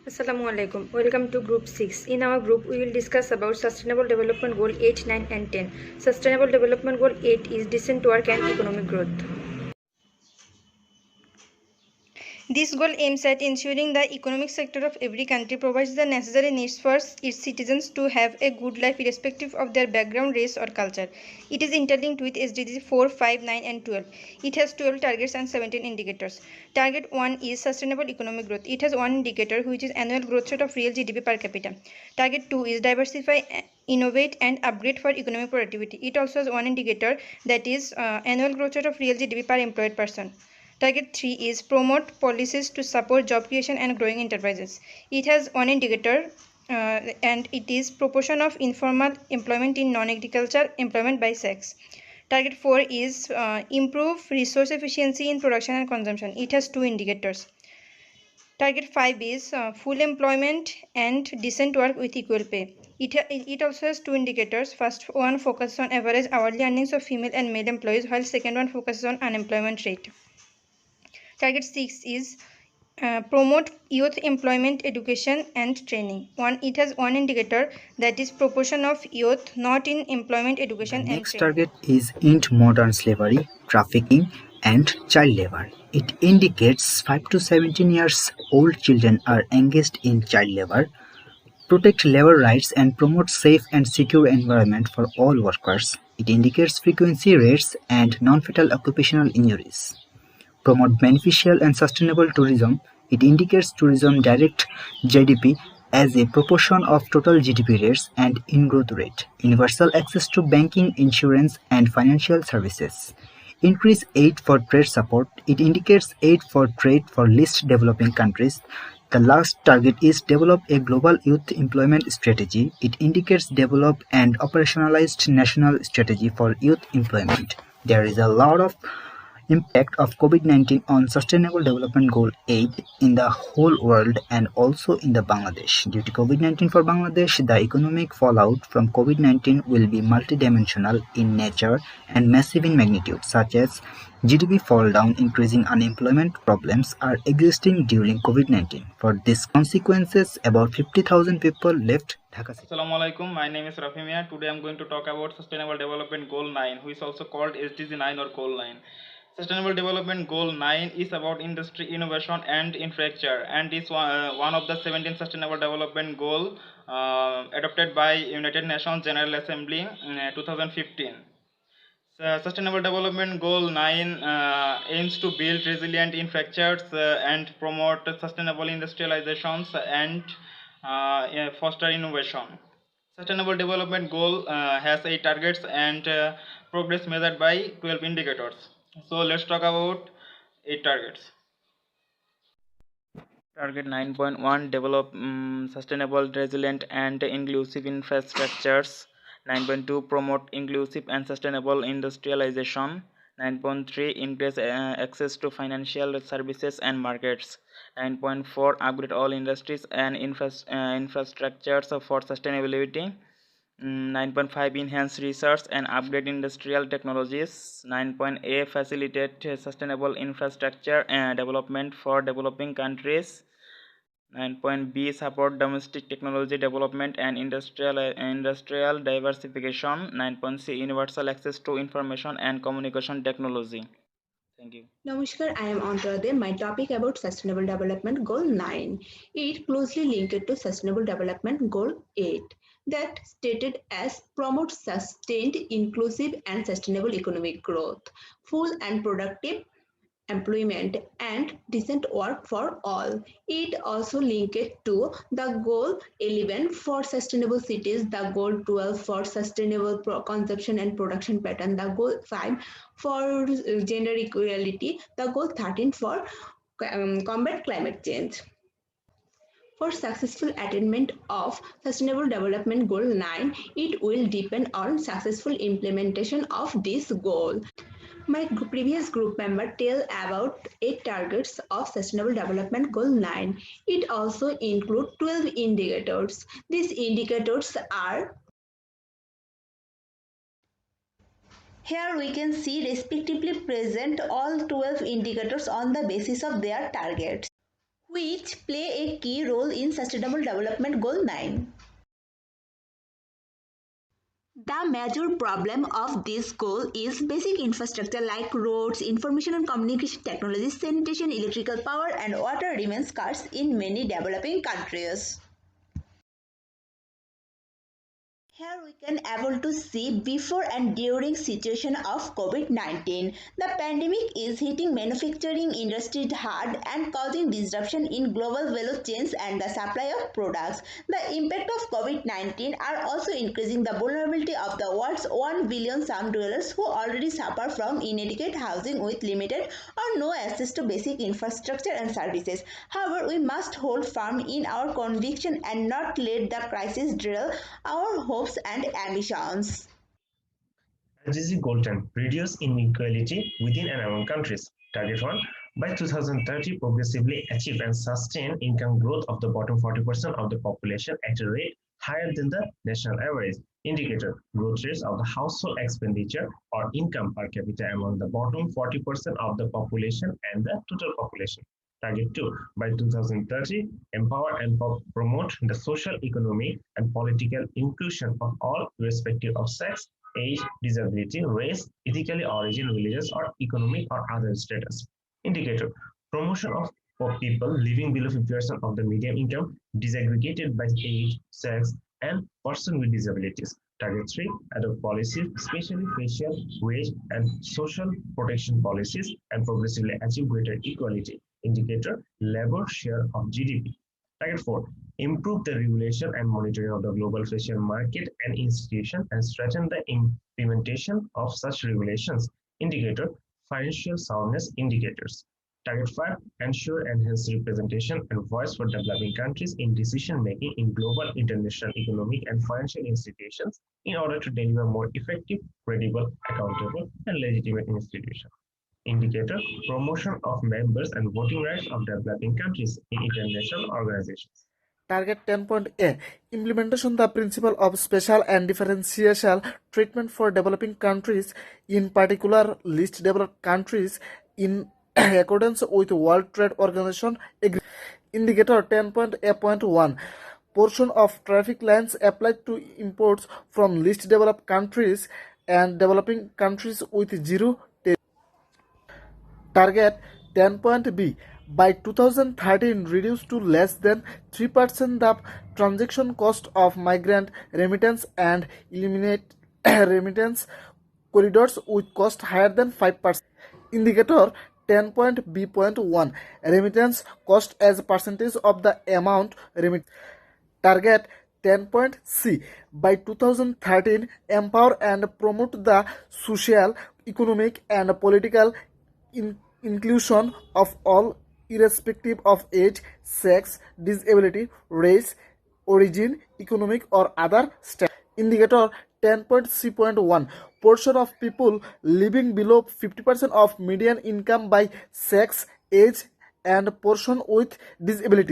Assalamualaikum. Welcome to Group 6. In our group, we will discuss about Sustainable Development Goal 8, 9 and 10. Sustainable Development Goal 8 is decent work and economic growth. This goal aims at ensuring the economic sector of every country provides the necessary needs for its citizens to have a good life irrespective of their background, race or culture. It is interlinked with SDGs 4, 5, 9 and 12. It has 12 targets and 17 indicators. Target 1 is Sustainable Economic Growth. It has one indicator which is annual growth rate of real GDP per capita. Target 2 is Diversify, Innovate and Upgrade for Economic Productivity. It also has one indicator that is annual growth rate of real GDP per employed person. Target 3 is Promote policies to support job creation and growing enterprises. It has one indicator and it is proportion of informal employment in non-agriculture employment by sex. Target 4 is Improve resource efficiency in production and consumption. It has two indicators. Target 5 is full employment and decent work with equal pay. It also has two indicators. First one focuses on average hourly earnings of female and male employees, while second one focuses on unemployment rate. Target 6 is Promote youth employment, education and training. It has one indicator that is proportion of youth not in employment, education The and next training. target is End Modern Slavery, Trafficking and Child Labor. It indicates 5 to 17 years old children are engaged in child labor, protect labor rights and promote safe and secure environment for all workers. It indicates frequency rates and non-fatal occupational injuries. Promote beneficial and sustainable tourism. It indicates tourism direct GDP as a proportion of total GDP rates and in growth rate. Universal access to banking, insurance and financial services. Increase aid for trade support. It indicates aid for trade for least developing countries. The last target is develop a global youth employment strategy. It indicates develop and operationalized national strategy for youth employment. There is a lot of impact of COVID-19 on Sustainable Development Goal 8 in the whole world and also in the Bangladesh. Due to COVID-19 for Bangladesh, the economic fallout from COVID-19 will be multidimensional in nature and massive in magnitude, such as GDP fall down, increasing unemployment problems are existing during COVID-19. For these consequences, about 50,000 people left Dhaka City. Assalamu alaikum. My name is Rafi Mia. Today I'm going to talk about Sustainable Development Goal 9, which is also called SDG 9 or Goal 9. Sustainable Development Goal 9 is about industry, innovation and infrastructure, and is one of the 17 Sustainable Development Goals adopted by United Nations General Assembly in 2015. Sustainable Development Goal 9 aims to build resilient infrastructures and promote sustainable industrializations and foster innovation. Sustainable Development Goal has 8 targets and progress measured by 12 indicators. So let's talk about 8 targets. Target 9.1 Develop sustainable, resilient, and inclusive infrastructures. 9.2 Promote inclusive and sustainable industrialization. 9.3 Increase access to financial services and markets. 9.4 Upgrade all industries and infrastructures for sustainability. 9.5 Enhance research and upgrade industrial technologies. 9.A Facilitate sustainable infrastructure and development for developing countries. 9.B Support domestic technology development and industrial diversification. 9.C Universal access to information and communication technology. Thank you. Namaskar, I am Antarade. My topic about Sustainable Development Goal 9. It closely linked to Sustainable Development Goal 8 that stated as promote sustained, inclusive and sustainable economic growth, full and productive employment and decent work for all. It also linked to the goal 11 for sustainable cities, the goal 12 for sustainable consumption and production pattern, the goal 5 for gender equality, the goal 13 for combat climate change. For successful attainment of Sustainable Development Goal 9, it will depend on successful implementation of this goal. My previous group member tell about 8 targets of Sustainable Development Goal 9. It also includes 12 indicators. These indicators are here we can see respectively present all 12 indicators on the basis of their targets. which play a key role in Sustainable Development Goal 9. The major problem of this goal is basic infrastructure like roads, information and communication technology, sanitation, electrical power, and water remains scarce in many developing countries. Here we can able to see before and during situation of COVID-19. The pandemic is hitting manufacturing industry hard and causing disruption in global value chains and the supply of products. The impact of COVID-19 are also increasing the vulnerability of the world's 1 billion some dwellers who already suffer from inadequate housing with limited or no access to basic infrastructure and services. However, we must hold firm in our conviction and not let the crisis derail our hopes and ambitions. SDG Goal 10 Reduce inequality within and among countries. Target 1 By 2030, progressively achieve and sustain income growth of the bottom 40% of the population at a rate higher than the national average. Indicator Growth rates of the household expenditure or income per capita among the bottom 40% of the population and the total population. Target 2 By 2030, empower and promote the social, economic, and political inclusion of all, irrespective of sex, age, disability, race, ethnically origin, religious, or economic or other status. Indicator Promotion of for people living below 50% of the median income, disaggregated by age, sex, and person with disabilities. Target 3 Adopt policies, especially facial, wage, and social protection policies, and progressively achieve greater equality. Indicator Labor share of GDP. Target 4 Improve the regulation and monitoring of the global financial market and institution and strengthen the implementation of such regulations. Indicator Financial soundness indicators. Target 5 Ensure enhanced representation and voice for developing countries in decision making in global, international, economic, and financial institutions in order to deliver more effective, credible, accountable, and legitimate institutions. Indicator Promotion of members and voting rights of developing countries in international organizations. Target 10.A Implementation the principle of special and differential treatment for developing countries, in particular least developed countries, in accordance with World Trade Organization agreement. Indicator 10.A.1 Portion of traffic lines applied to imports from least developed countries and developing countries with zero tariff. Target 10.B By 2013, reduce to less than 3% the transaction cost of migrant remittance and eliminate remittance corridors with cost higher than 5%. Indicator 10.B.1 Remittance cost as a percentage of the amount remitted. Target 10.C By 2013, empower and promote the social, economic, and political inclusion of all, irrespective of age, sex, disability, race, origin, economic, or other status. Indicator 10.C.1 Portion of people living below 50% of median income by sex, age, and portion with disability.